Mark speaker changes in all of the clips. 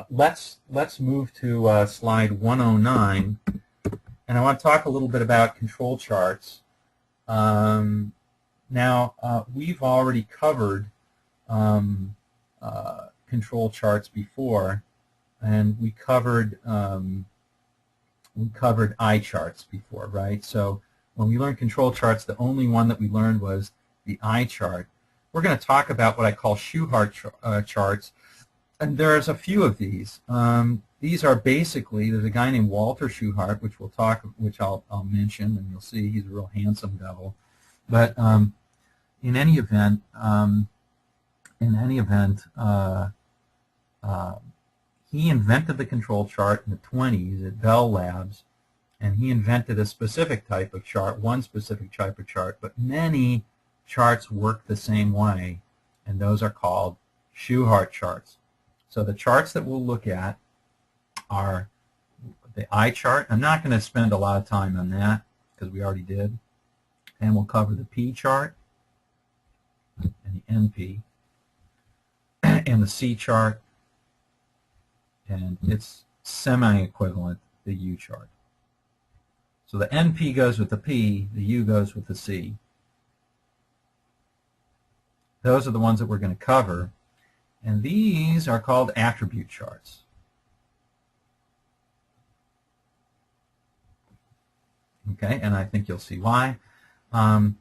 Speaker 1: let's move to slide 109, and I want to talk a little bit about control charts. Now, we've already covered control charts before, and we covered eye charts before, right? So when we learned control charts, the only one that we learned was the eye chart. We're going to talk about what I call Shewhart charts, and there's a few of these. These are basically, there's a guy named Walter Shewhart, which I'll mention, and you'll see he's a real handsome devil. But in any event, he invented the control chart in the 20s at Bell Labs, and he invented a specific type of chart, one specific type of chart, but many charts work the same way, and those are called Shewhart charts. So the charts that we'll look at are the eye chart. I'm not going to spend a lot of time on that because we already did. And we'll cover the P chart and the NP and the C chart, and it's semi-equivalent to the U chart. So the NP goes with the P, the U goes with the C. Those are the ones that we're going to cover, and these are called attribute charts. Okay, and I think you'll see why. And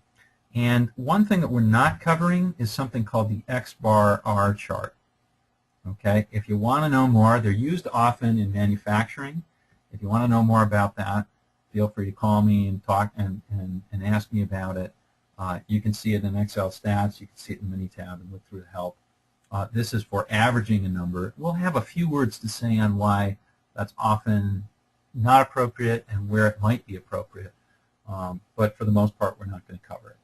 Speaker 1: one thing that we're not covering is something called the X bar R chart. Okay, if you want to know more, they're used often in manufacturing. If you want to know more about that, feel free to call me and talk and ask me about it. You can see it in Excel stats, you can see it in Minitab and look through the help. This is for averaging a number. We'll have a few words to say on why that's often not appropriate and where it might be appropriate. But for the most part, we're not going to cover it.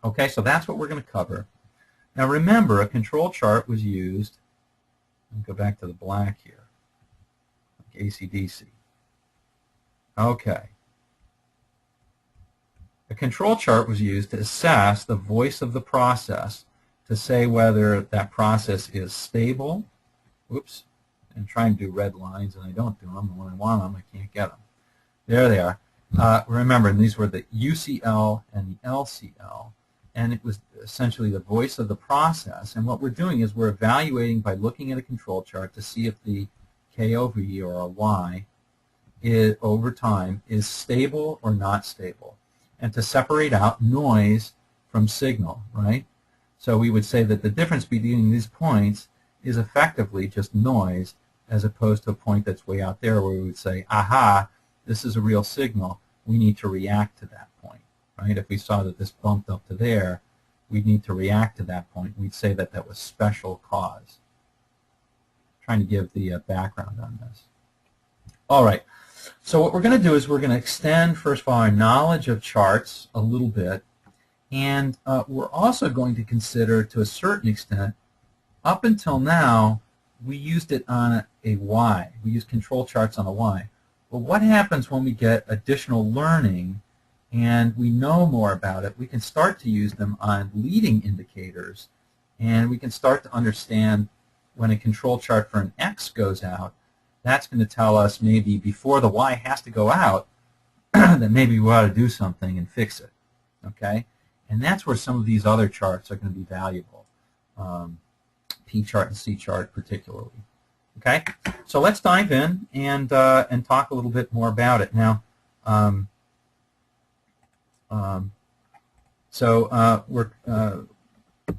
Speaker 1: Okay, so that's what we're going to cover. Now remember, a control chart was used, I'll go back to the black here, like AC/DC. Okay. A control chart was used to assess the voice of the process, to say whether that process is stable. Oops, I'm trying to do red lines and I don't do them, and when I want them, I can't get them. There they are. Remember, these were the UCL and the LCL, and it was essentially the voice of the process. And what we're doing is we're evaluating by looking at a control chart to see if the K over E, or a Y, over time is stable or not stable, and to separate out noise from signal, right? So we would say that the difference between these points is effectively just noise, as opposed to a point that's way out there where we would say, aha, this is a real signal, we need to react to that point, right? If we saw that this bumped up to there, we'd need to react to that point. We'd say that that was special cause. Trying to give the background on this. All right, so what we're going to do is we're going to extend, first of all, our knowledge of charts a little bit, and we're also going to consider, to a certain extent, up until now, we used it on a Y. We used control charts on a Y. But what happens when we get additional learning and we know more about it? We can start to use them on leading indicators, and we can start to understand when a control chart for an X goes out, that's going to tell us maybe before the Y has to go out that maybe we ought to do something and fix it. Okay? And that's where some of these other charts are going to be valuable, P chart and C chart particularly. Okay, so let's dive in and talk a little bit more about it. Now,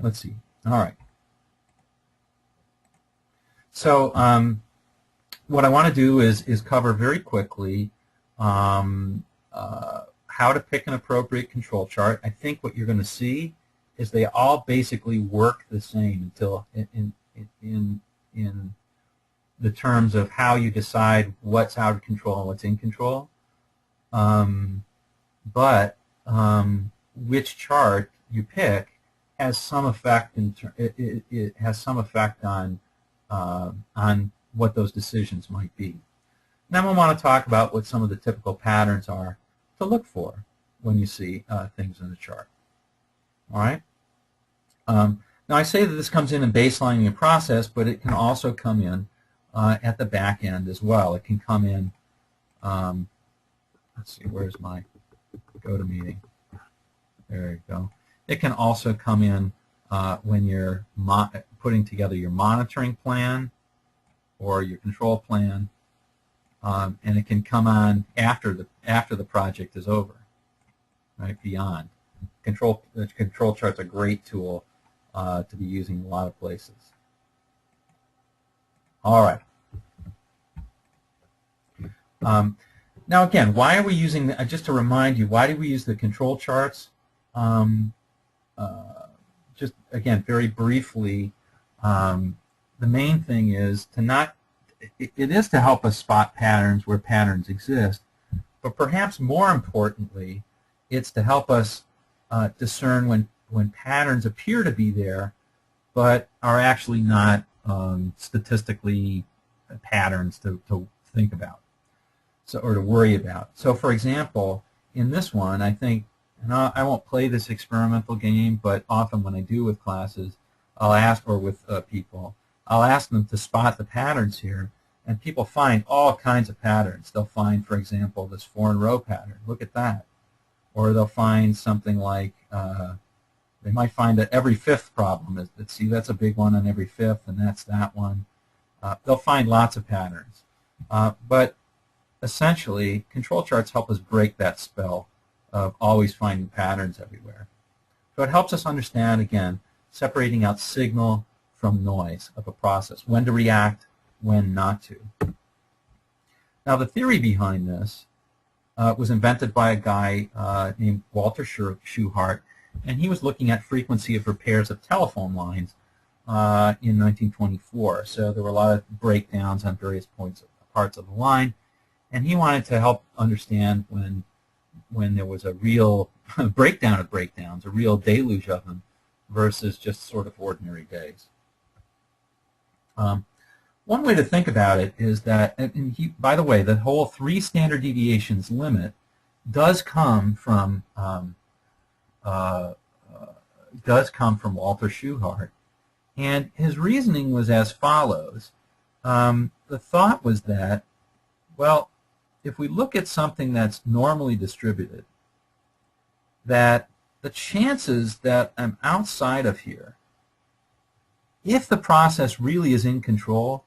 Speaker 1: let's see. All right. So what I want to do is cover very quickly how to pick an appropriate control chart. I think what you're going to see is they all basically work the same until in the terms of how you decide what's out of control and what's in control. But which chart you pick has some effect. It has some effect on what those decisions might be. Now I want to talk about what some of the typical patterns are to look for when you see things in the chart. All right. Now I say that this comes in baselining your process, but it can also come in at the back end as well. It can come in, let's see, where's my GoToMeeting? There you go. It can also come in when you're putting together your monitoring plan or your control plan, and it can come on after the project is over, right? Beyond. The control chart's a great tool to be using in a lot of places. All right. Now again, why are we using, just to remind you, why do we use the control charts? Just again, very briefly, the main thing is to not, it is to help us spot patterns where patterns exist, but perhaps more importantly, it's to help us discern when patterns appear to be there, but are actually not statistically patterns to think about, or to worry about. So for example, in this one, I think, and I won't play this experimental game, but often when I do with classes, I'll ask, or with people, I'll ask them to spot the patterns here, and people find all kinds of patterns. They'll find, for example, this foreign row pattern. Look at that. Or they'll find something like, they might find that every fifth problem is, see, that's a big one on every fifth, and that's that one. They'll find lots of patterns. But essentially, control charts help us break that spell of always finding patterns everywhere. So it helps us understand, again, separating out signal from noise of a process, when to react, when not to. Now the theory behind this was invented by a guy named Walter Shewhart, and he was looking at frequency of repairs of telephone lines in 1924. So there were a lot of breakdowns on various parts of the line, and he wanted to help understand when there was a real breakdown of breakdowns, a real deluge of them, versus just sort of ordinary days. One way to think about it is that, and by the way, the whole 3 standard deviations limit does come from Walter Shewhart, and his reasoning was as follows. The thought was that, well, if we look at something that's normally distributed, that the chances that I'm outside of here, if the process really is in control,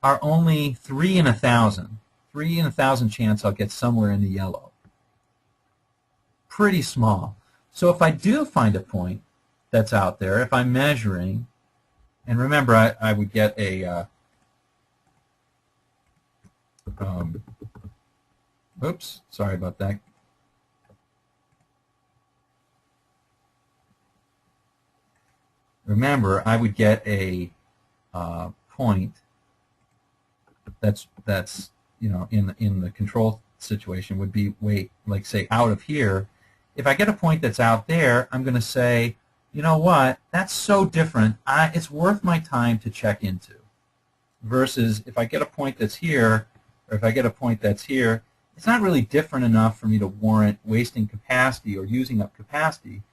Speaker 1: are only 3 in 1,000. 3 in 1,000 chance I'll get somewhere in the yellow. Pretty small. So if I do find a point that's out there, if I'm measuring, and remember I would get a, oops, sorry about that. Remember, I would get a point that's you know, in the control situation would be, wait, like say out of here. If I get a point that's out there, I'm going to say, you know what, that's so different, it's worth my time to check into. Versus if I get a point that's here, or if I get a point that's here, it's not really different enough for me to warrant wasting capacity or using up capacity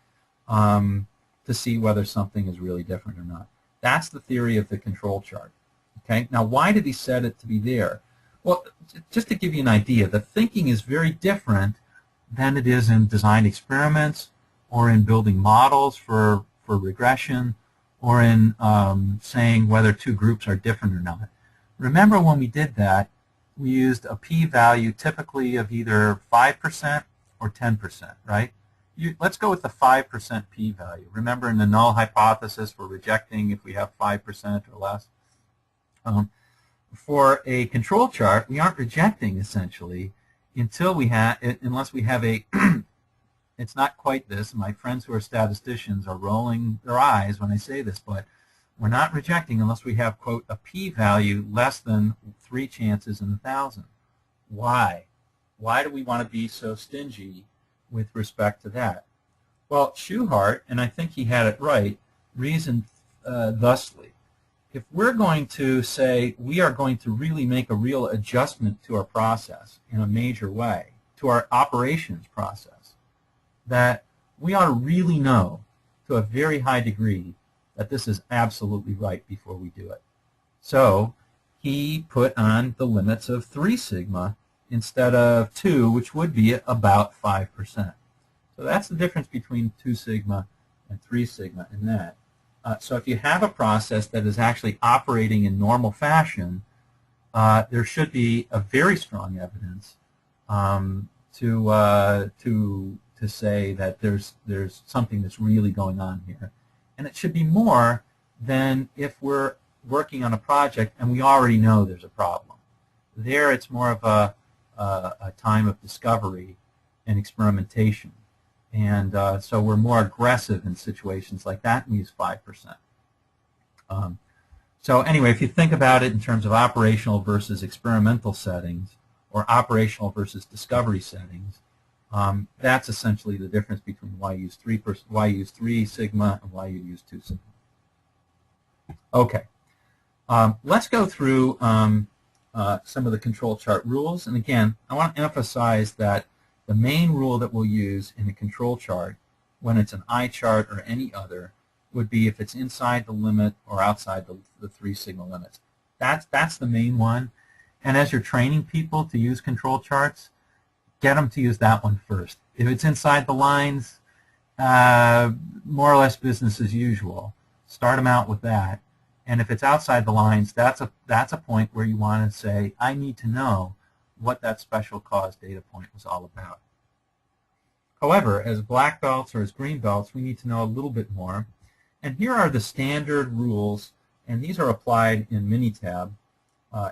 Speaker 1: to see whether something is really different or not. That's the theory of the control chart. Okay. Now, why did he set it to be there? Well, just to give you an idea, the thinking is very different than it is in design experiments or in building models for regression or in saying whether 2 groups are different or not. Remember when we did that, we used a p-value typically of either 5% or 10%, right? Let's go with the 5% p-value. Remember in the null hypothesis, we're rejecting if we have 5% or less. For a control chart, we aren't rejecting essentially until we have, unless we have a, it's not quite this. My friends who are statisticians are rolling their eyes when I say this, but we're not rejecting unless we have, quote, a p-value less than 3 chances in 1,000. Why? Why do we want to be so stingy with respect to that? Well, Shewhart, and I think he had it right, reasoned thusly. If we're going to say we are going to really make a real adjustment to our process in a major way, to our operations process, that we ought to really know to a very high degree that this is absolutely right before we do it. So he put on the limits of 3 sigma instead of 2, which would be about 5%. So that's the difference between 2 sigma and 3 sigma in that. So if you have a process that is actually operating in normal fashion, there should be a very strong evidence to say that there's something that's really going on here. And it should be more than if we're working on a project and we already know there's a problem. There it's more of a time of discovery and experimentation. And so we're more aggressive in situations like that and use 5%. So anyway, if you think about it in terms of operational versus experimental settings or operational versus discovery settings, that's essentially the difference between why you use 3 sigma and why you use 2 sigma. Okay, let's go through some of the control chart rules. And again, I want to emphasize that the main rule that we'll use in a control chart, when it's an eye chart or any other, would be if it's inside the limit or outside the 3 sigma limits. That's the main one. And as you're training people to use control charts, get them to use that one first. If it's inside the lines, more or less business as usual. Start them out with that. And if it's outside the lines, that's a point where you want to say, I need to know what that special cause data point was all about. However, as black belts or as green belts, we need to know a little bit more. And here are the standard rules, and these are applied in Minitab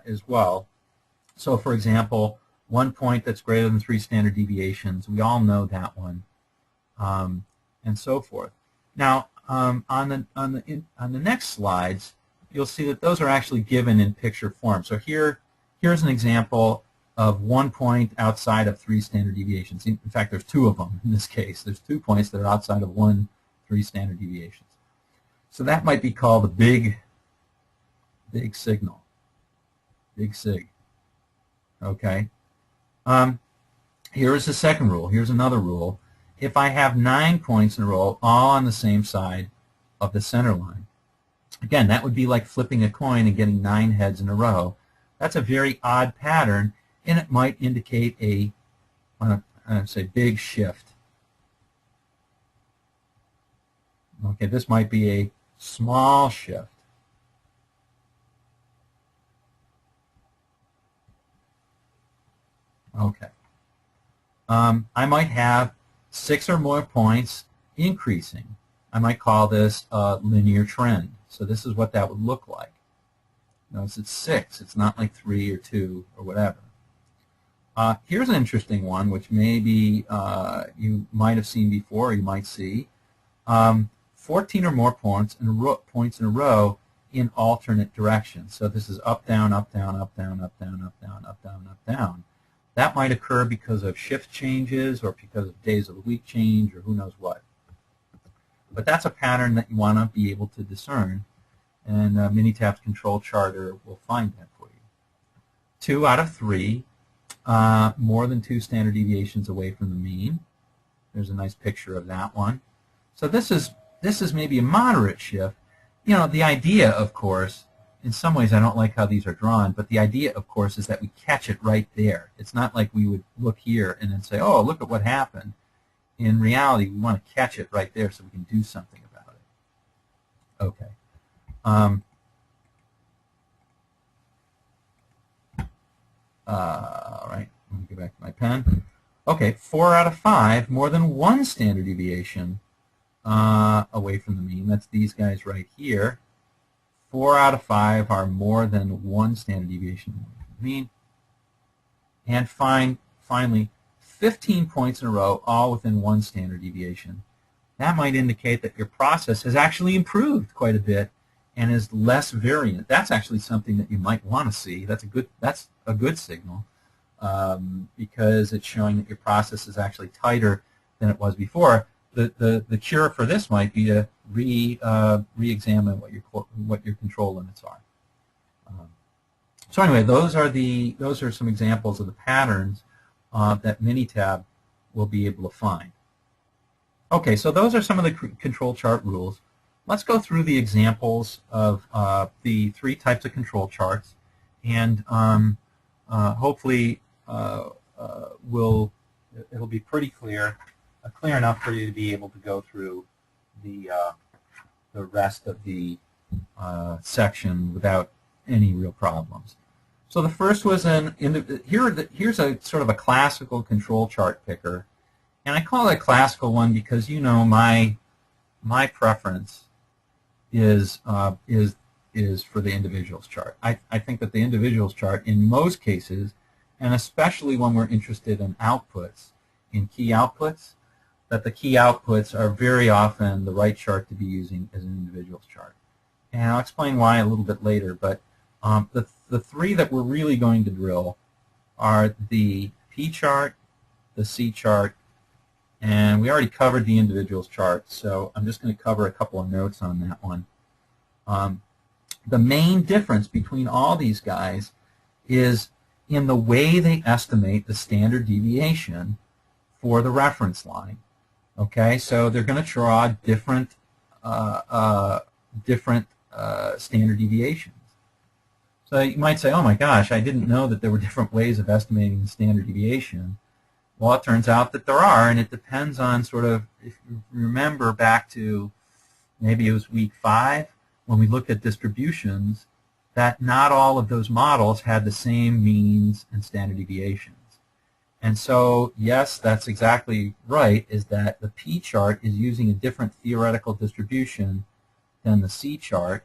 Speaker 1: as well. So for example, 1 point that's greater than 3 standard deviations, we all know that one, and so forth. Now, on the next slides, you'll see that those are actually given in picture form. So here's an example of 1 point outside of 3 standard deviations. In fact, there's 2 of them in this case. There's 2 points that are outside of 3 standard deviations. So that might be called a big signal, big sig. Okay. Here is the second rule. Here's another rule. If I have 9 points in a row, all on the same side of the center line, again, that would be like flipping a coin and getting 9 heads in a row. That's a very odd pattern, and it might indicate a, say, big shift. Okay, this might be a small shift. Okay. I might have 6 or more points increasing. I might call this a linear trend. So this is what that would look like. Notice it's 6. It's not like 3 or 2 or whatever. Here's an interesting one, which maybe you might have seen before or you might see. 14 or more points in a row in alternate directions. So this is up, down, up, down, up, down, up, down, up, down, up, down, up, down. That might occur because of shift changes or because of days of the week change or who knows what. But that's a pattern that you want to be able to discern, and Minitab's control charter will find that for you. 2 out of 3, more than 2 standard deviations away from the mean. There's a nice picture of that one. So this is maybe a moderate shift. You know, the idea, of course, in some ways I don't like how these are drawn, but the idea, of course, is that we catch it right there. It's not like we would look here and then say, oh, look at what happened. In reality, we want to catch it right there so we can do something about it. Okay. All right, let me go back to my pen. Okay, 4 out of 5, more than 1 standard deviation away from the mean. That's these guys right here. 4 out of 5 are more than 1 standard deviation away from the mean. And finally, 15 points in a row, all within 1 standard deviation. That might indicate that your process has actually improved quite a bit and is less variant. That's actually something that you might want to see. That's a good signal because it's showing that your process is actually tighter than it was before. The cure for this might be to re-examine what your control limits are. So anyway, those are some examples of the patterns that Minitab will be able to find. Okay, so those are some of the control chart rules. let's go through the examples of the 3 types of control charts, and hopefully it'll be pretty clear enough for you to be able to go through the rest of the section without any real problems. So the first was here's a sort of a classical control chart picker, and I call it a classical one because my preference is for the individuals chart. I think that the individuals chart in most cases, and especially when we're interested in outputs, in key outputs, that the key outputs are very often the right chart to be using as an individuals chart. And I'll explain why a little bit later, but the 3 that we're really going to drill are the P chart, the C chart, and we already covered the individuals chart, so I'm just going to cover a couple of notes on that one. The main difference between all these guys is in the way they estimate the standard deviation for the reference line. Okay, so they're going to draw different standard deviations. So you might say, oh my gosh, I didn't know that there were different ways of estimating the standard deviation. Well, it turns out that there are, and it depends on sort of, if you remember back to maybe it was week 5 when we looked at distributions, that not all of those models had the same means and standard deviations. And so, yes, that's exactly right, is that the P chart is using a different theoretical distribution than the C chart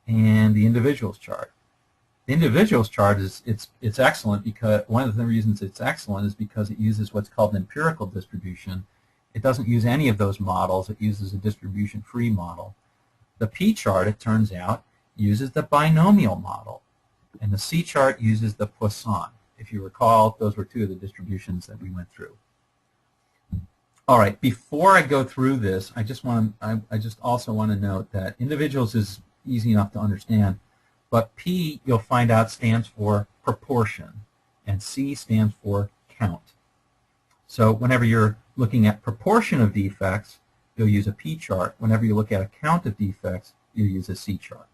Speaker 1: and the individuals chart. The individuals chart it's excellent because one of the reasons it's excellent is because it uses what's called an empirical distribution. It doesn't use any of those models. It uses a distribution-free model. The P chart, it turns out, uses the binomial model, and the C chart uses the Poisson. If you recall, those were 2 of the distributions that we went through. All right, before I go through this, I just also want to note that individuals is easy enough to understand, but P, you'll find out, stands for proportion, and C stands for count. So whenever you're looking at proportion of defects, you'll use a P chart. Whenever you look at a count of defects, you'll use a C chart.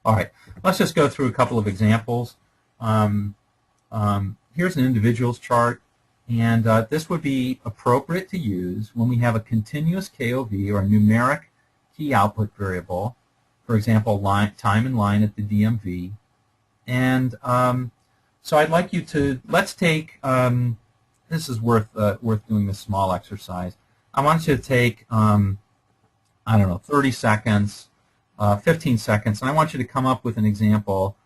Speaker 1: All right, let's just go through a couple of examples. Here's an individuals chart, and this would be appropriate to use when we have a continuous KOV or a numeric key output variable, for example, time in line at the DMV. And so I'd like you to, let's take, this is worth doing this small exercise. I want you to take, I don't know, 30 seconds, 15 seconds, and I want you to come up with an example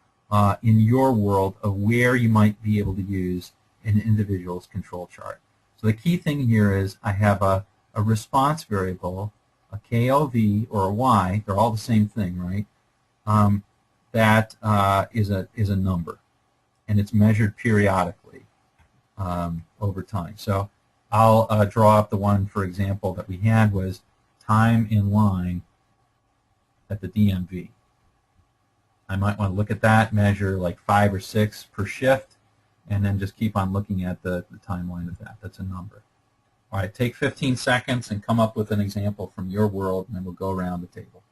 Speaker 1: in your world of where you might be able to use an individual's control chart. So the key thing here is I have a response variable, a KLV or a Y, they're all the same thing, right? That is a number, and it's measured periodically over time. So I'll draw up the one, for example, that we had was time in line at the DMV. I might want to look at that, measure like 5 or 6 per shift, and then just keep on looking at the timeline of that. That's a number. All right, take 15 seconds and come up with an example from your world, and then we'll go around the table.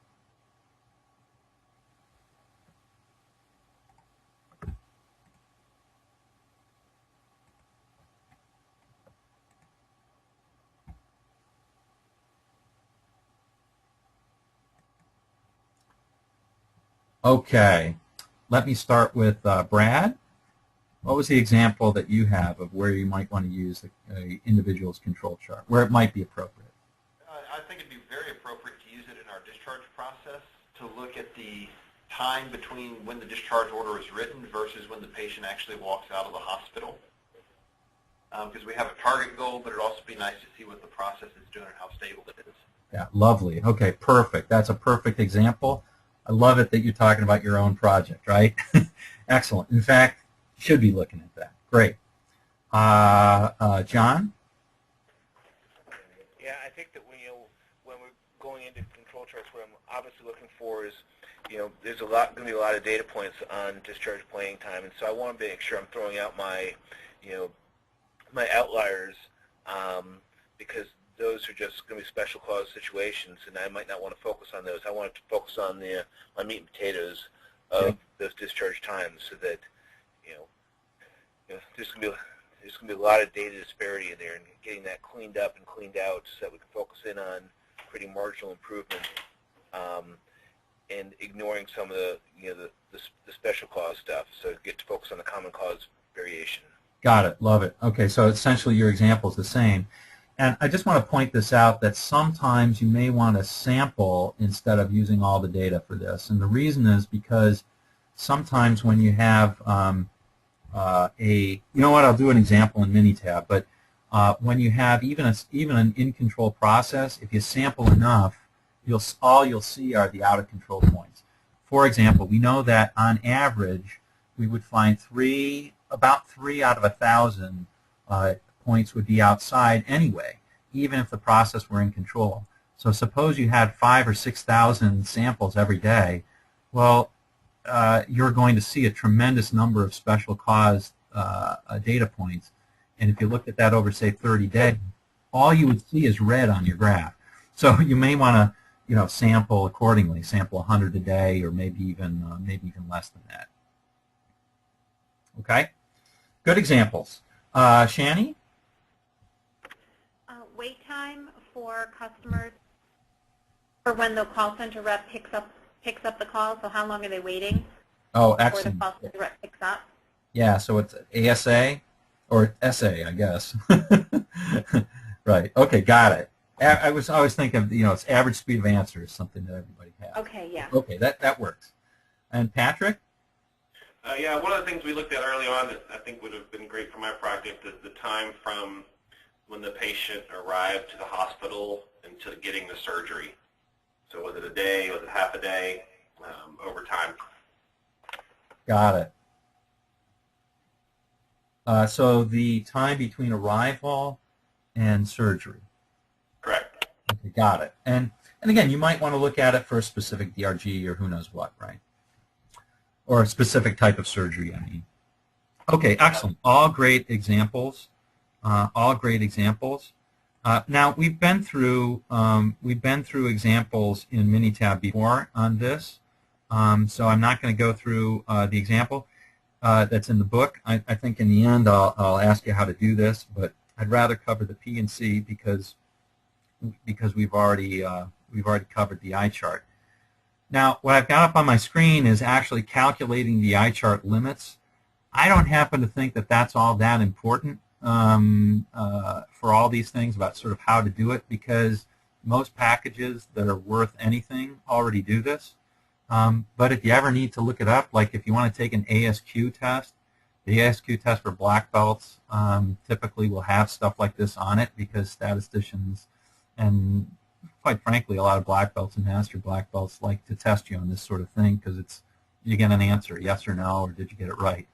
Speaker 1: Okay, let me start with Brad. What was the example that you have of where you might want to use an individual's control chart, where it might be appropriate?
Speaker 2: I think it'd be very appropriate to use it in our discharge process to look at the time between when the discharge order is written versus when the patient actually walks out of the hospital. Because we have a target goal, but it'd also be nice to see what the process is doing and how stable it is.
Speaker 1: Yeah, lovely. Okay, perfect. That's a perfect example. I love it that you're talking about your own project, right? Excellent. In fact, you should be looking at that. Great. John?
Speaker 3: Yeah, I think that when we're going into control charts, what I'm obviously looking for is, there's going to be a lot of data points on discharge planning time, and so I want to make sure I'm throwing out my, my outliers, because those are just going to be special cause situations, and I might not want to focus on those. I want to focus on the meat and potatoes of those discharge times, so that there's going to be a lot of data disparity in there, and getting that cleaned up and cleaned out so that we can focus in on creating marginal improvement, and ignoring some of the special cause stuff. So get to focus on the common cause variation.
Speaker 1: Got it. Love it. Okay, so essentially your example is the same. And I just want to point this out, that sometimes you may want to sample instead of using all the data for this. And the reason is because sometimes when you have you know what, I'll do an example in Minitab, but when you have even an in-control process, if you sample enough, all you'll see are the out-of-control points. For example, we know that on average we would find about 3 out of 1,000 points would be outside anyway, even if the process were in control. So suppose you had 5,000 or 6,000 samples every day. Well, you're going to see a tremendous number of special cause data points. And if you looked at that over, say, 30 days, all you would see is red on your graph. So you may want to, sample accordingly. Sample 100 a day, or maybe even less than that. Okay, good examples. Shani?
Speaker 4: Wait time for customers for when the call center rep picks up the call. So how long are they waiting?
Speaker 1: Oh,
Speaker 4: before
Speaker 1: excellent.
Speaker 4: the call center rep picks up?
Speaker 1: Yeah, so it's ASA or SA, I guess. Right. Okay, got it. I was always thinking of, it's average speed of answer is something that everybody has.
Speaker 4: Okay, yeah.
Speaker 1: Okay, that works. And Patrick?
Speaker 5: Yeah, one of the things we looked at early on that I think would have been great for my project is the time from when the patient arrived to the hospital into getting the surgery. So was it a day, was it half a day, over time?
Speaker 1: Got it. So the time between arrival and surgery.
Speaker 5: Correct.
Speaker 1: Okay, got it. And again, you might want to look at it for a specific DRG or who knows what, right? Or a specific type of surgery, I mean. Okay, excellent. All great examples. All great examples. Now we've been through examples in Minitab before on this, so I'm not going to go through the example that's in the book. I think in the end I'll ask you how to do this, but I'd rather cover the P and C because we've already covered the eye chart. Now, what I've got up on my screen is actually calculating the eye chart limits. I don't happen to think that that's all that important for all these things about sort of how to do it, because most packages that are worth anything already do this. But if you ever need to look it up, like if you want to take an ASQ test, the ASQ test for black belts typically will have stuff like this on it, because statisticians and quite frankly a lot of black belts and master black belts like to test you on this sort of thing, because you get an answer, yes or no, or did you get it right.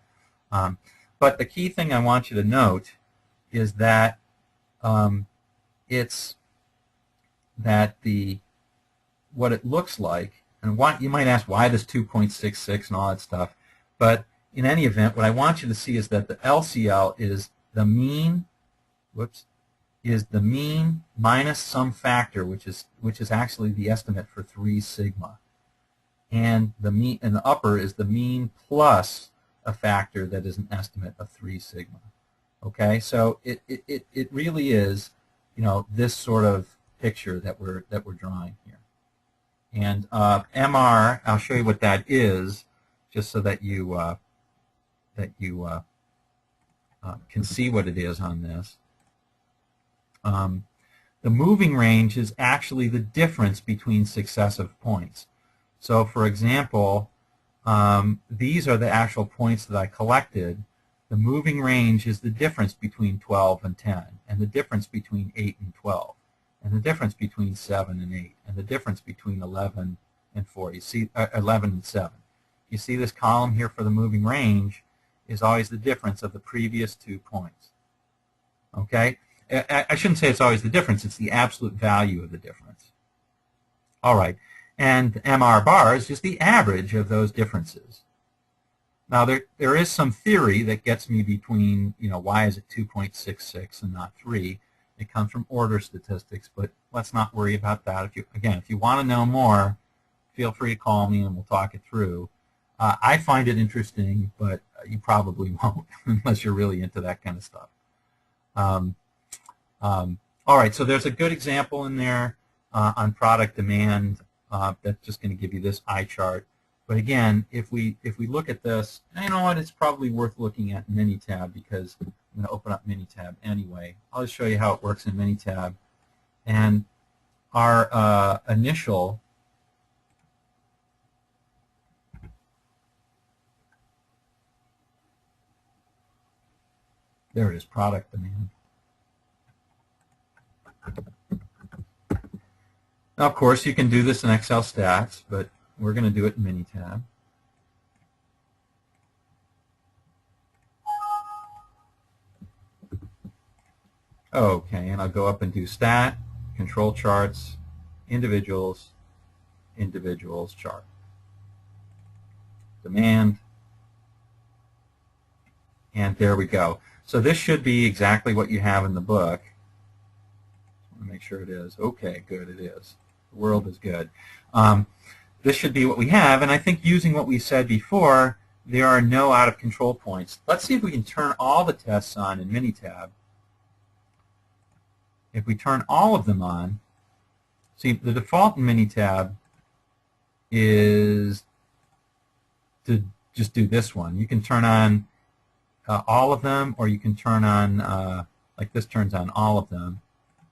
Speaker 1: But the key thing I want you to note is that what it looks like, and you might ask why this 2.66 and all that stuff, but in any event, what I want you to see is that the LCL is the mean, minus some factor, which is actually the estimate for 3 sigma, and the mean and the upper is the mean plus a factor that is an estimate of 3 sigma. Okay, so it really is, this sort of picture that we're drawing here. And MR, I'll show you what that is, just so that you can see what it is on this. The moving range is actually the difference between successive points. So, for example, these are the actual points that I collected. The moving range is the difference between 12 and 10, and the difference between 8 and 12, and the difference between 7 and 8, and the difference between 11 and 4. You see, 11 and 7. You see this column here for the moving range is always the difference of the previous 2 points. Okay? I shouldn't say it's always the difference. It's the absolute value of the difference. All right. And MR bar is just the average of those differences. Now, there is some theory that gets me between, why is it 2.66 and not 3? It comes from order statistics, but let's not worry about that. If you want to know more, feel free to call me and we'll talk it through. I find it interesting, but you probably won't unless you're really into that kind of stuff. All right, so there's a good example in there on product demand. That's just going to give you this eye chart. But again, if we look at this, you know what? It's probably worth looking at Minitab because I'm going to open up Minitab anyway. I'll just show you how it works in Minitab. And our initial there it is, product demand. Now, of course, you can do this in Excel stats, but we're going to do it in Minitab. Okay, and I'll go up and do stat, control charts, individuals, individuals chart. Demand, and there we go. So this should be exactly what you have in the book. I want to make sure it is. Okay, good, it is. The world is good. This should be what we have, and I think using what we said before, there are no out-of-control points. Let's see if we can turn all the tests on in Minitab. If we turn all of them on, see, the default in Minitab is to just do this one. You can turn on all of them, or you can turn on, like this turns on all of them,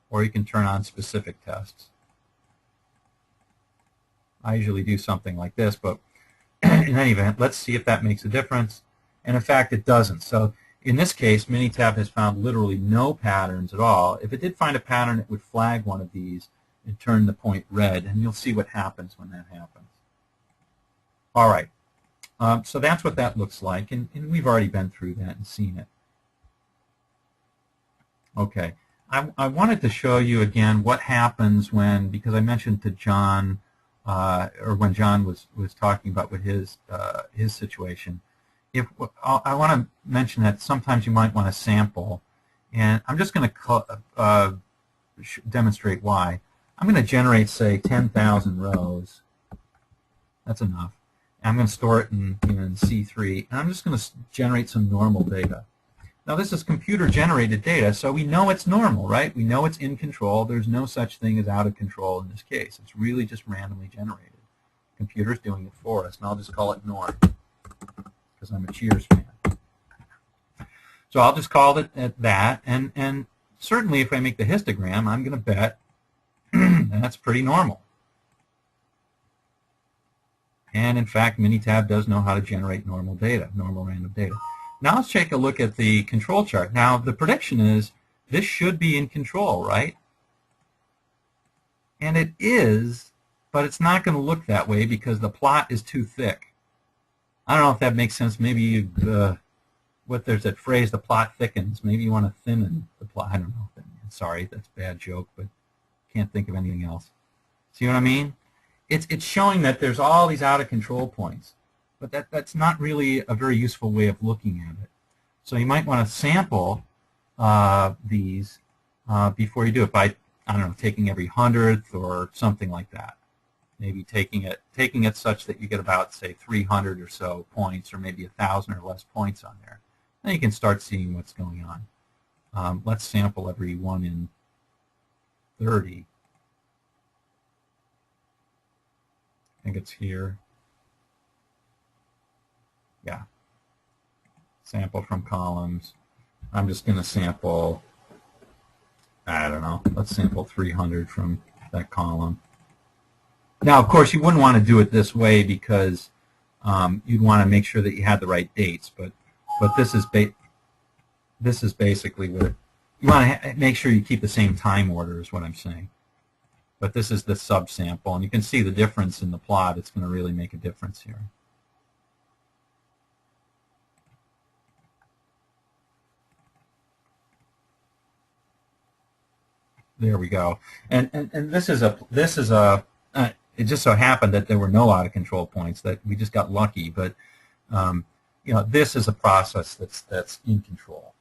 Speaker 1: or you can turn on specific tests. I usually do something like this, but in any event, let's see if that makes a difference. And in fact, it doesn't. So in this case, Minitab has found literally no patterns at all. If it did find a pattern, it would flag one of these and turn the point red, and you'll see what happens when that happens. All right. So that's what that looks like, and we've already been through that and seen it. Okay. I wanted to show you again what happens when, because I mentioned to John, or when John was talking about with his situation. I want to mention that sometimes you might want to sample, and I'm just going to demonstrate why. I'm going to generate, say, 10,000 rows. That's enough. I'm going to store it in C3, and I'm just going to generate some normal data. Now, this is computer-generated data, so we know it's normal, right? We know it's in control. There's no such thing as out of control in this case. It's really just randomly generated. The computer's doing it for us, and I'll just call it norm because I'm a Cheers fan. So I'll just call it at that, and certainly if I make the histogram, I'm going to bet that's pretty normal. And in fact, Minitab does know how to generate normal data, normal random data. Now let's take a look at the control chart. Now the prediction is this should be in control, right? And it is, but it's not going to look that way because the plot is too thick. I don't know if that makes sense. Maybe there's that phrase, the plot thickens. Maybe you want to thin the plot. I don't know. Sorry, that's a bad joke, but can't think of anything else. See what I mean? It's showing that there's all these out-of-control points, but that's not really a very useful way of looking at it. So you might want to sample these before you do it by, I don't know, taking every 100th or something like that. Maybe taking it such that you get about, say, 300 or so points, or maybe 1,000 or less points on there. Then you can start seeing what's going on. Let's sample every 1 in 30. I think it's here. Yeah. Sample from columns. I'm just going to sample, I don't know, let's sample 300 from that column. Now, of course, you wouldn't want to do it this way because you'd want to make sure that you had the right dates. But this is basically what you want to make sure you keep the same time order is what I'm saying. But this is the subsample, and you can see the difference in the plot. It's going to really make a difference here. There we go. And this is a it just so happened that there were no out of control points, that we just got lucky. But you know, this is a process that's in control.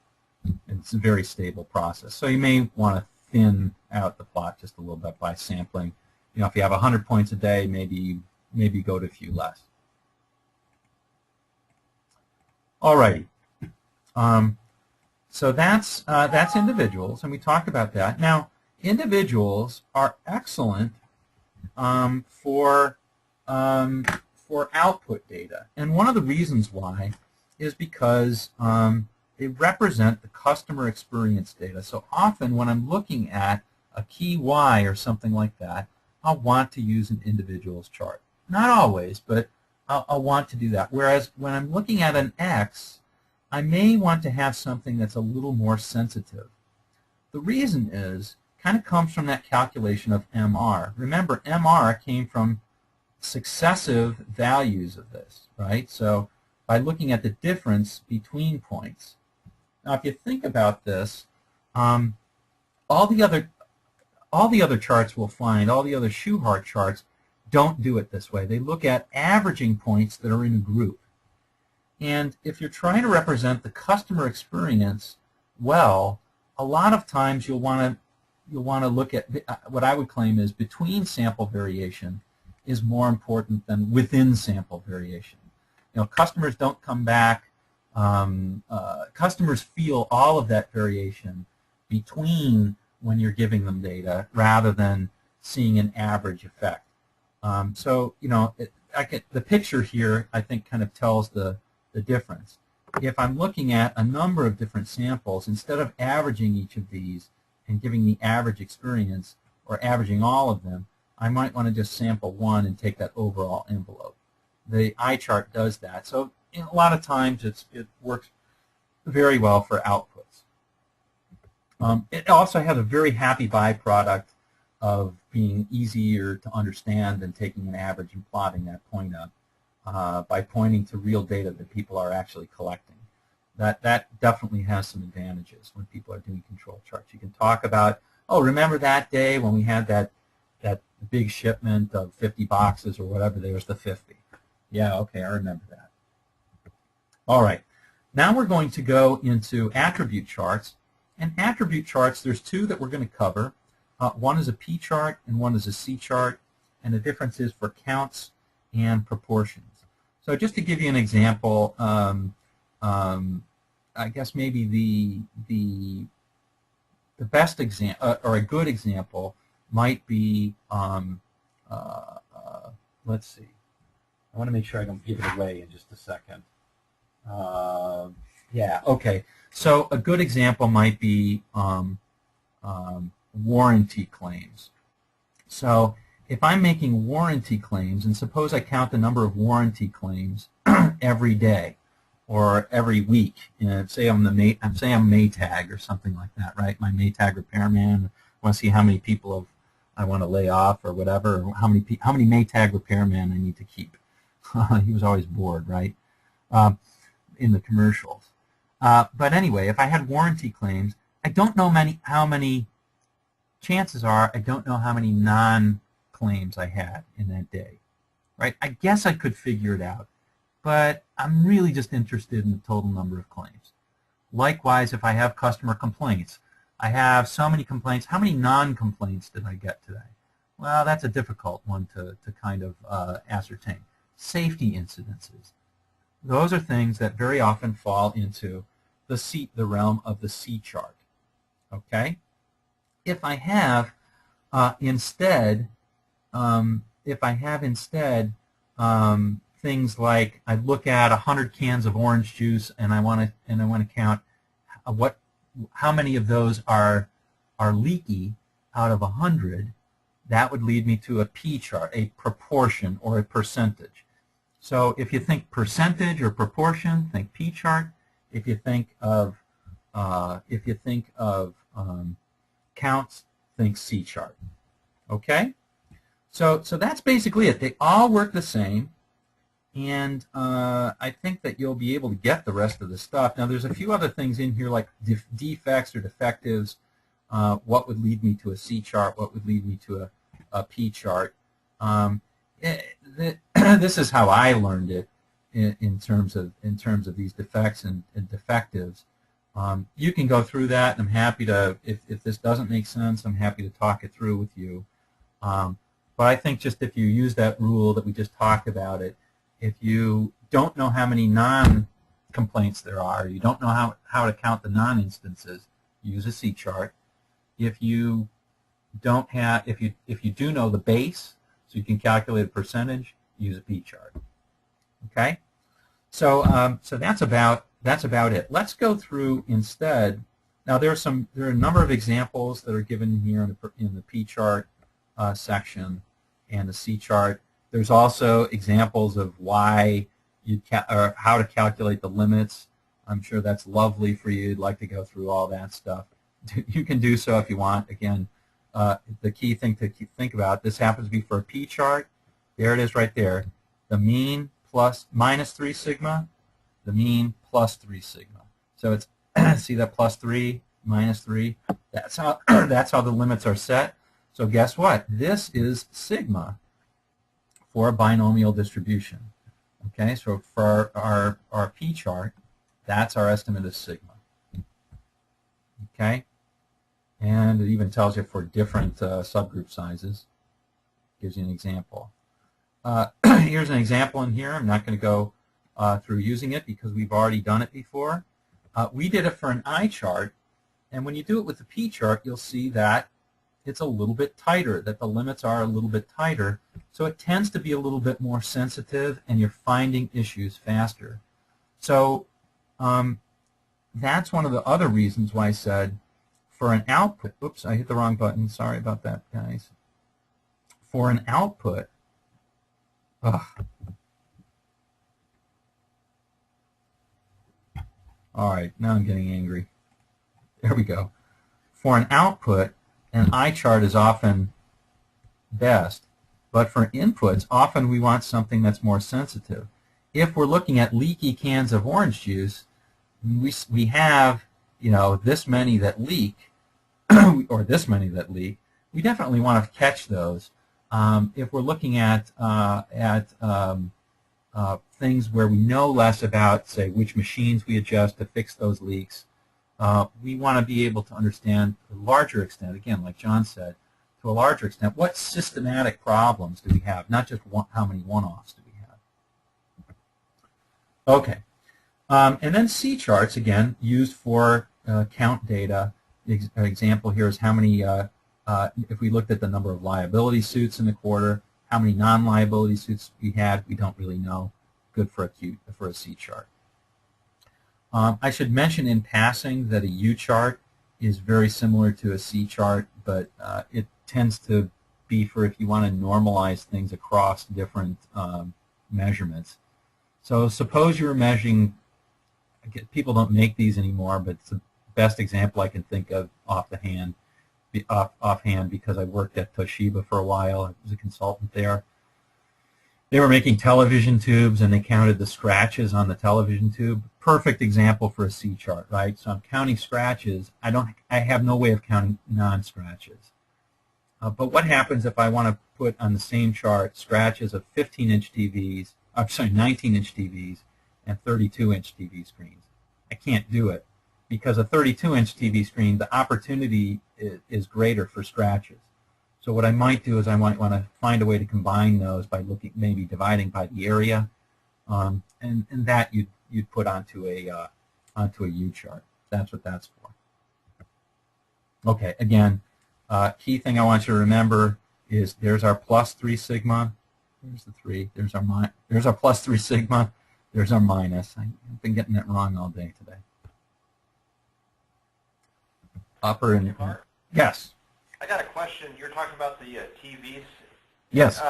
Speaker 1: It's a very stable process. So you may want to thin out the plot just a little bit by sampling. You know, if you have 100 points a day, maybe go to a few less. Alrighty. So that's individuals, and we talked about that. Now, individuals are excellent for output data, and one of the reasons why is because they represent the customer experience data. So often when I'm looking at a key Y or something like that, I'll want to use an individuals chart. Not always, but I'll want to do that. Whereas when I'm looking at an X, I may want to have something that's a little more sensitive. The reason is, kind of comes from that calculation of MR. Remember, MR came from successive values of this, right? So by looking at the difference between points. Now, if you think about this, all the other charts we'll find, all the other Shewhart charts, don't do it this way. They look at averaging points that are in a group. And if you're trying to represent the customer experience well, a lot of times you'll want to look at what I would claim is between sample variation is more important than within sample variation. You know, customers don't come back. Customers feel all of that variation between when you're giving them data rather than seeing an average effect. So, you know, the picture here, I think, kind of tells the difference. If I'm looking at a number of different samples, instead of averaging each of these and giving the average experience or averaging all of them, I might want to just sample one and take that overall envelope. The eye chart does that. So a lot of times it works very well for outputs. It also has a very happy byproduct of being easier to understand than taking an average and plotting that point up by pointing to real data that people are actually collecting. That definitely has some advantages when people are doing control charts. You can talk about, oh, remember that day when we had that big shipment of 50 boxes or whatever, there was the 50. Yeah, okay, I remember that. All right, now we're going to go into attribute charts. And attribute charts, there's two that we're going to cover. One is a P chart and one is a C chart, and the difference is for counts and proportions. So just to give you an example, I guess maybe the best example or a good example might be, let's see. I want to make sure I don't give it away in just a second. Yeah, okay. So a good example might be warranty claims. So if I'm making warranty claims, and suppose I count the number of warranty claims every day or every week, you know, say I'm Maytag or something like that, right? My Maytag repairman. I want to see how many people I want to lay off or whatever, or how many Maytag repairmen I need to keep. He was always bored, right? In the commercials. But anyway, if I had warranty claims, I don't know how many. Chances are I don't know how many non-claims I had in that day, right? I guess I could figure it out, but I'm really just interested in the total number of claims. Likewise, if I have customer complaints, I have so many complaints. How many non-complaints did I get today? Well, that's a difficult one to kind of ascertain. Safety incidences. Those are things that very often fall into the realm of the C chart. Okay? If I have instead things like I look at 100 cans of orange juice and I want to count how many of those are leaky out of 100, that would lead me to a P chart, a proportion or a percentage. So if you think percentage or proportion, think P chart. If you think of counts, think C chart. Okay? So that's basically it. They all work the same, and I think that you'll be able to get the rest of the stuff. Now, there's a few other things in here like defects or defectives. What would lead me to a C chart? What would lead me to a P chart? This is how I learned it in terms of these defects and defectives. You can go through that, and I'm happy to, if this doesn't make sense, I'm happy to talk it through with you. But I think just if you use that rule that we just talked about it, if you don't know how many non-complaints there are, you don't know how to count the non-instances, use a C chart. If you don't have, if you do know the base, so you can calculate a percentage, use a P chart. Okay, so so that's about it. Let's go through instead. Now there are a number of examples that are given here in the P chart section and the C chart. There's also examples of why or how to calculate the limits. I'm sure that's lovely for you. You'd like to go through all that stuff. You can do so if you want. Again, the key thing to think about, this happens to be for a P chart. There it is right there. The mean minus 3 sigma, the mean plus 3 sigma. So it's see that plus 3, minus 3. That's how that's how the limits are set. So guess what? This is sigma for a binomial distribution. Okay, so for our P chart, that's our estimate of sigma. Okay, and it even tells you for different subgroup sizes. Gives you an example. Here's an example in here. I'm not going to go through using it because we've already done it before. We did it for an I chart, and when you do it with the P chart, you'll see that it's a little bit tighter, that the limits are a little bit tighter, so it tends to be a little bit more sensitive, and you're finding issues faster. So that's one of the other reasons why I said for an output, oops, I hit the wrong button, sorry about that, guys. For an output, all right, now I'm getting angry. There we go. For an output, an I chart is often best, but for inputs, often we want something that's more sensitive. If we're looking at leaky cans of orange juice, we have, you know, this many that leak, or this many that leak. We definitely want to catch those. If we're looking at things where we know less about, say, which machines we adjust to fix those leaks, we want to be able to understand to a larger extent, again, like John said, to a larger extent, what systematic problems do we have, not just how many one-offs do we have. Okay. And then C charts, again, used for count data. An example here is how many, if we looked at the number of liability suits in the quarter, how many non-liability suits we had, we don't really know. Good for a C chart. I should mention in passing that a U chart is very similar to a C chart, but it tends to be for if you want to normalize things across different measurements. So suppose you're measuring, people don't make these anymore, but it's the best example I can think of offhand because I worked at Toshiba for a while. I was a consultant there. They were making television tubes, and they counted the scratches on the television tube. Perfect example for a C chart, right? So I'm counting scratches. I have no way of counting non-scratches. But what happens if I want to put on the same chart scratches of 15-inch TVs, I'm sorry, 19-inch TVs and 32-inch TV screens? I can't do it because a 32-inch TV screen, the opportunity is greater for scratches. So what I might do is I might want to find a way to combine those by maybe dividing by the area, and that you'd put onto a U chart. That's what that's for. Okay, again, key thing I want you to remember is there's our plus 3 sigma. There's the 3. There's our plus 3 sigma. There's our minus. I've been getting that wrong all day today. Upper and yes.
Speaker 2: I got a question. You're talking about the TVs.
Speaker 1: Yes.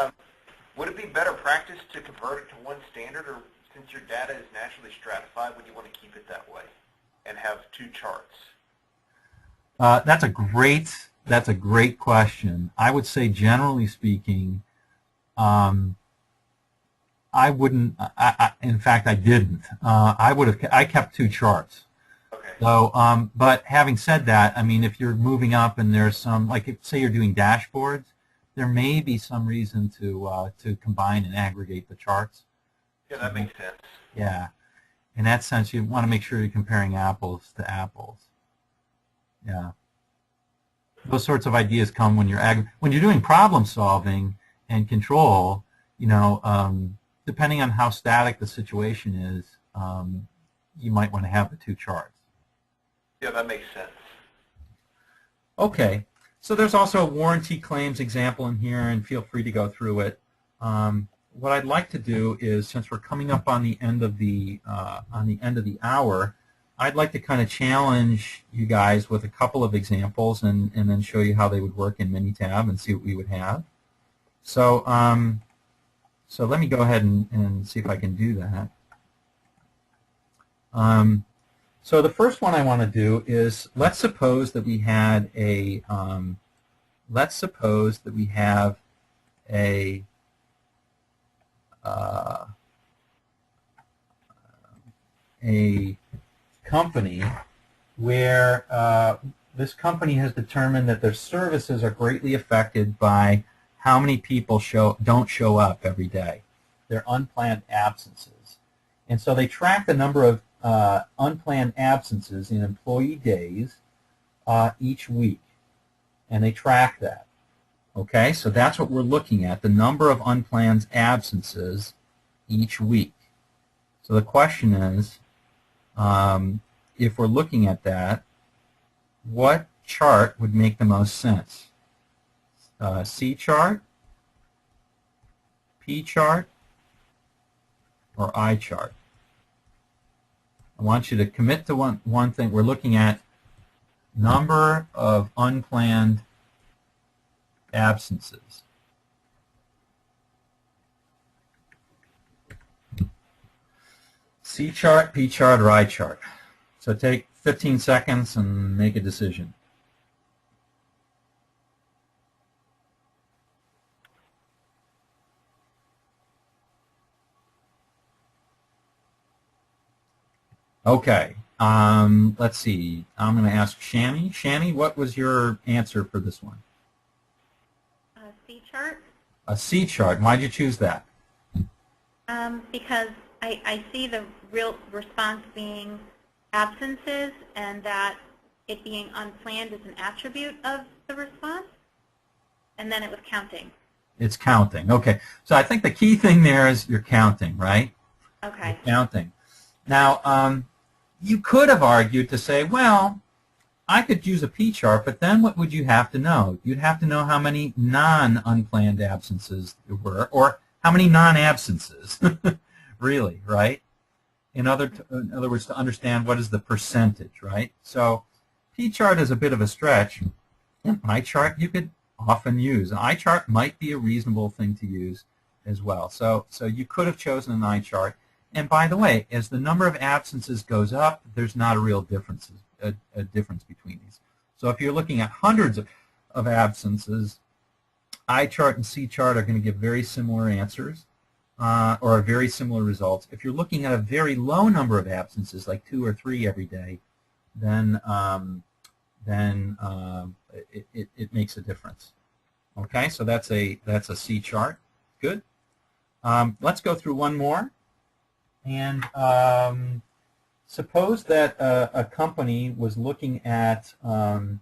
Speaker 2: Would it be better practice to convert it to one standard, or since your data is naturally stratified, would you want to keep it that way and have 2 charts?
Speaker 1: That's a great question. I would say, generally speaking, I wouldn't. In fact, I didn't. I kept 2 charts.
Speaker 2: Okay.
Speaker 1: So, but having said that, I mean, if you're moving up and there's some, like, say you're doing dashboards, there may be some reason to combine and aggregate the charts.
Speaker 2: Yeah, that makes sense.
Speaker 1: Yeah, in that sense, you want to make sure you're comparing apples to apples. Yeah. Those sorts of ideas come when you're doing problem solving and control. Depending on how static the situation is, you might want to have the two charts.
Speaker 2: Yeah, that makes sense.
Speaker 1: Okay, so there's also a warranty claims example in here, and feel free to go through it. What I'd like to do is, since we're coming up on the end of the hour, I'd like to kind of challenge you guys with a couple of examples, and then show you how they would work in Minitab and see what we would have. So, so let me go ahead and see if I can do that. So the first one I want to do is, let's suppose that we had a company where this company has determined that their services are greatly affected by how many people don't show up every day. They're unplanned absences. And so they track the number of unplanned absences in employee days each week. And they track that. Okay, so that's what we're looking at, the number of unplanned absences each week. So the question is, if we're looking at that, what chart would make the most sense? C chart, P chart, or I chart? I want you to commit to one thing. We're looking at number of unplanned absences. C chart, P chart, or I chart? So take 15 seconds and make a decision. Okay, let's see. I'm going to ask Shani. Shani, what was your answer for this one?
Speaker 4: C chart.
Speaker 1: A C chart. Why did you choose that?
Speaker 4: Because I see the real response being absences, and that it being unplanned is an attribute of the response, and then it was counting.
Speaker 1: It's counting. Okay, so I think the key thing there is you're counting, right?
Speaker 4: Okay.
Speaker 1: You're counting. Now, you could have argued to say, well, I could use a P chart, but then what would you have to know? You'd have to know how many non-unplanned absences there were, or how many non-absences, really, right? In other words, to understand what is the percentage, right? So P chart is a bit of a stretch. An I chart you could often use. An I chart might be a reasonable thing to use as well. So you could have chosen an I chart. And by the way, as the number of absences goes up, there's not a real difference between these. So if you're looking at hundreds of absences, I chart and C chart are going to give very similar answers or very similar results. If you're looking at a very low number of absences, like 2 or 3 every day, then it makes a difference. Okay, so that's a C chart. Good. Let's go through one more. And suppose that a company was looking at how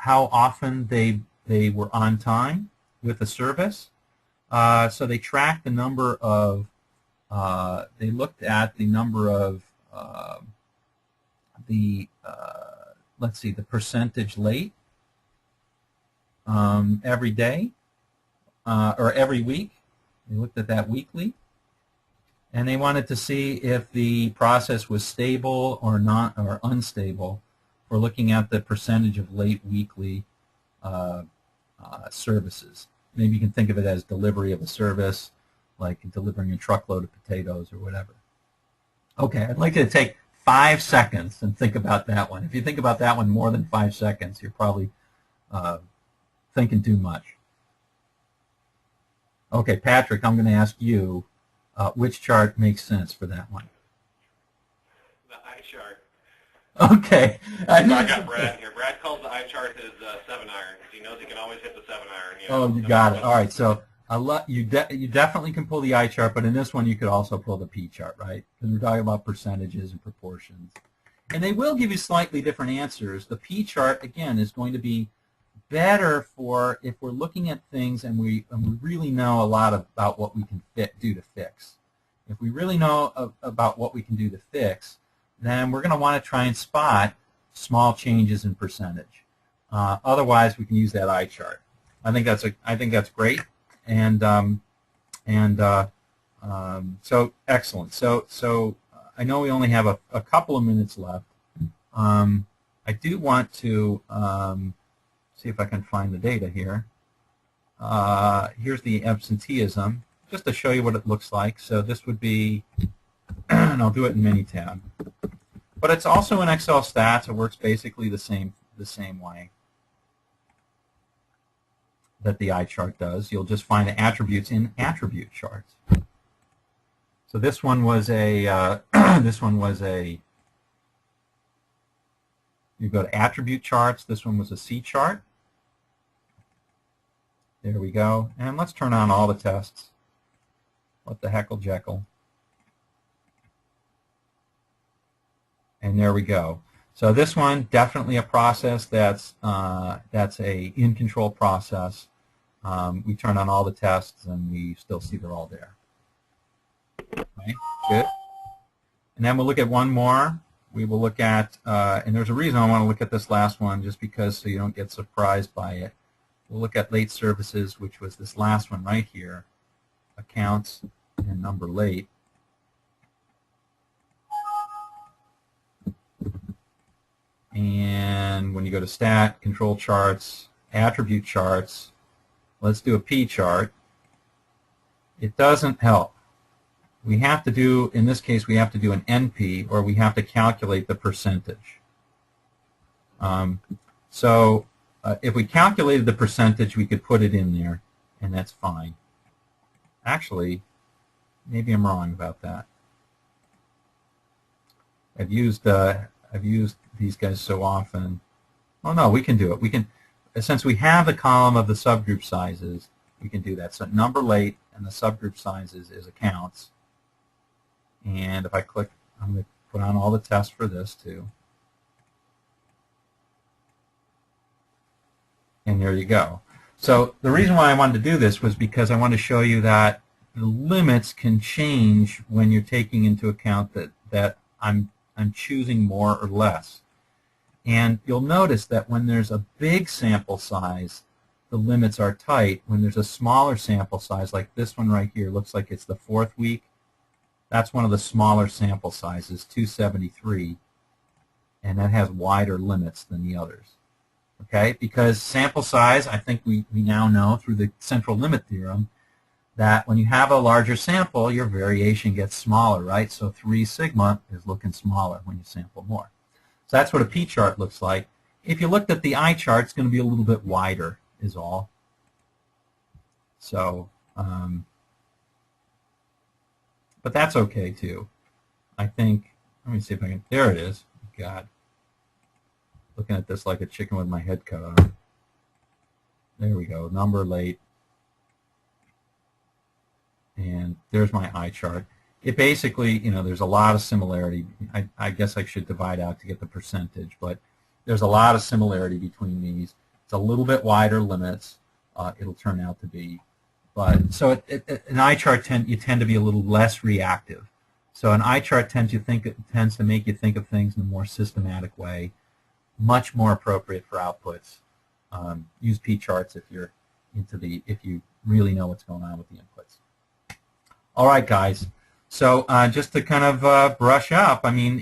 Speaker 1: often they were on time with a service. So they tracked the number of they looked at the number of let's see, the percentage late every day or every week. They looked at that weekly, and they wanted to see if the process was stable or not, or unstable, for looking at the percentage of late weekly services. Maybe you can think of it as delivery of a service, like delivering a truckload of potatoes or whatever. Okay, I'd like you to take 5 seconds and think about that one. If you think about that one more than 5 seconds, you're probably thinking too much. Okay, Patrick, I'm going to ask you which chart makes sense for that one.
Speaker 5: The eye chart.
Speaker 1: Okay.
Speaker 5: I got Brad here. Brad calls the eye chart his 7-iron because he knows he can always hit the 7-iron.
Speaker 1: Oh, you got it. All right, so You definitely can pull the eye chart, but in this one you could also pull the P chart, right? Because we're talking about percentages and proportions. And they will give you slightly different answers. The P chart, again, is going to be better for if we're looking at things and we really know a lot about what we can do to fix. If we really know about what we can do to fix, then we're going to want to try and spot small changes in percentage. Otherwise, we can use that eye chart. I think that's great, and so excellent. So I know we only have a couple of minutes left. I do want to see if I can find the data here. Here's the absenteeism, just to show you what it looks like. So this would be, and I'll do it in Minitab. But it's also in Excel stats. It works basically the same way that the eye chart does. You'll just find the attributes in attribute charts. So this one was a you go to attribute charts. This one was a C chart. There we go. And let's turn on all the tests. What the heckle jekyll. And there we go. So this one, definitely a process that's a in-control process. We turn on all the tests, and we still see they're all there. Okay, good. And then we'll look at one more. We will look at, and there's a reason I want to look at this last one, just because so you don't get surprised by it. We'll look at late services, which was this last one right here, accounts and number late. And when you go to stat, control charts, attribute charts, let's do a P chart. It doesn't help. We have to do, in this case, we have to do an NP, or we have to calculate the percentage. If we calculated the percentage, we could put it in there, and that's fine. Actually, maybe I'm wrong about that. I've used these guys so often. Oh no, we can do it. We can, since we have the column of the subgroup sizes, we can do that. So number late and the subgroup sizes is accounts. And if I click, I'm going to put on all the tests for this too. And there you go. So the reason why I wanted to do this was because I wanted to show you that the limits can change when you're taking into account that I'm choosing more or less. And you'll notice that when there's a big sample size, the limits are tight. When there's a smaller sample size, like this one right here, looks like it's the 4th week. That's one of the smaller sample sizes, 273, and that has wider limits than the others. Okay, because sample size, I think we now know through the central limit theorem that when you have a larger sample, your variation gets smaller, right? So 3 sigma is looking smaller when you sample more. So that's what a P chart looks like. If you looked at the eye chart, it's going to be a little bit wider is all. So, but that's okay too. I think, let me see if I can, there it is. God. Looking at this like a chicken with my head cut off. There we go, number late. And there's my eye chart. It basically, you know, there's a lot of similarity. I guess I should divide out to get the percentage, but there's a lot of similarity between these. It's a little bit wider limits, it'll turn out to be. But so an eye chart you tend to be a little less reactive. So an eye chart tends to make you think of things in a more systematic way, much more appropriate for outputs. Use P charts if you're if you really know what's going on with the inputs. All right, guys. So just to kind of brush up, I mean,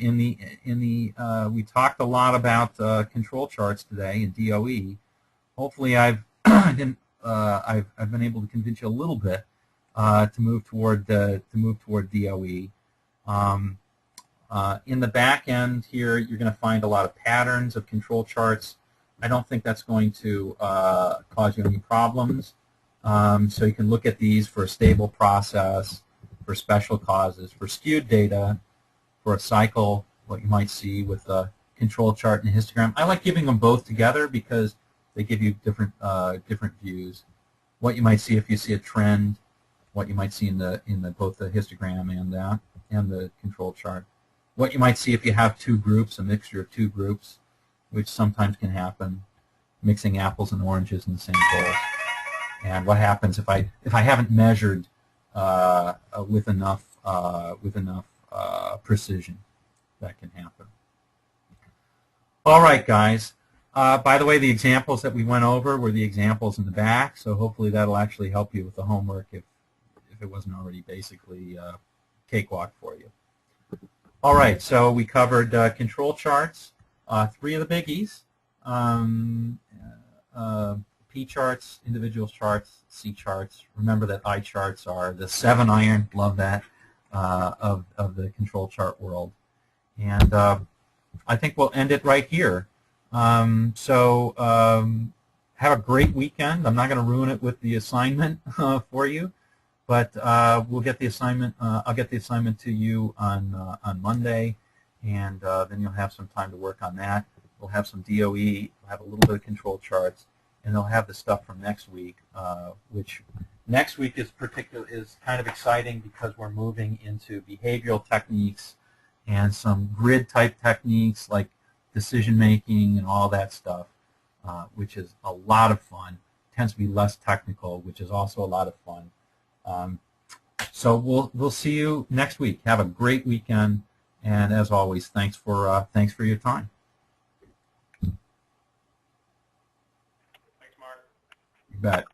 Speaker 1: we talked a lot about control charts today in DOE. Hopefully, I've been able to convince you a little bit to move toward DOE. In the back end here, you're going to find a lot of patterns of control charts. I don't think that's going to cause you any problems. So you can look at these for a stable process, for special causes, for skewed data, for a cycle, what you might see with a control chart and a histogram. I like giving them both together because they give you different views. what you might see if you see a trend, what you might see in both the histogram and the control chart, what you might see if you have two groups, a mixture of two groups, which sometimes can happen, mixing apples and oranges in the same bowl, and what happens if I haven't measured with enough precision. That can happen. All right, guys. By the way, the examples that we went over were the examples in the back, so hopefully that'll actually help you with the homework if it wasn't already basically cakewalk for you. All right, so we covered control charts, 3 of the biggies, P charts, individual charts, C charts. Remember that I charts are the 7 iron, love that, of the control chart world. And I think we'll end it right here. Have a great weekend. I'm not going to ruin it with the assignment for you, but we'll get the assignment. I'll get the assignment to you on Monday, and then you'll have some time to work on that. We'll have some DOE. We'll have a little bit of control charts, and they'll have the stuff from next week, which next week is kind of exciting because we're moving into behavioral techniques and some grid type techniques like decision making and all that stuff, which is a lot of fun. Tends to be less technical, which is also a lot of fun. So we'll see you next week. Have a great weekend, and as always, thanks for your time.
Speaker 5: Thanks, Mark.
Speaker 1: You bet.